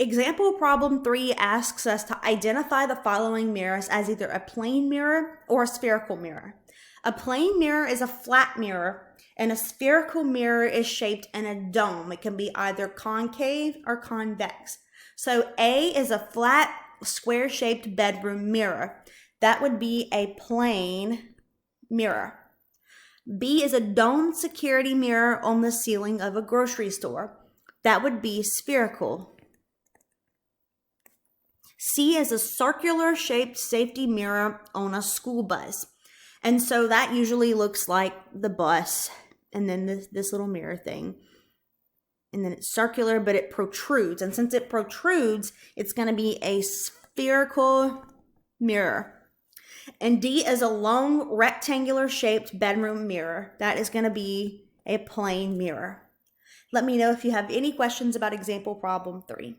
Example problem 3 asks us to identify the following mirrors as either a plane mirror or a spherical mirror. A plane mirror is a flat mirror, and a spherical mirror is shaped in a dome. It can be either concave or convex. So A is a flat, square-shaped bedroom mirror. That would be a plane mirror. B is a domed security mirror on the ceiling of a grocery store. That would be spherical. C is a circular shaped safety mirror on a school bus. And so that usually looks like the bus and then this little mirror thing. And then it's circular, but it protrudes. And since it protrudes, it's going to be a spherical mirror. And D is a long rectangular shaped bedroom mirror. That is going to be a plane mirror. Let me know if you have any questions about example problem 3.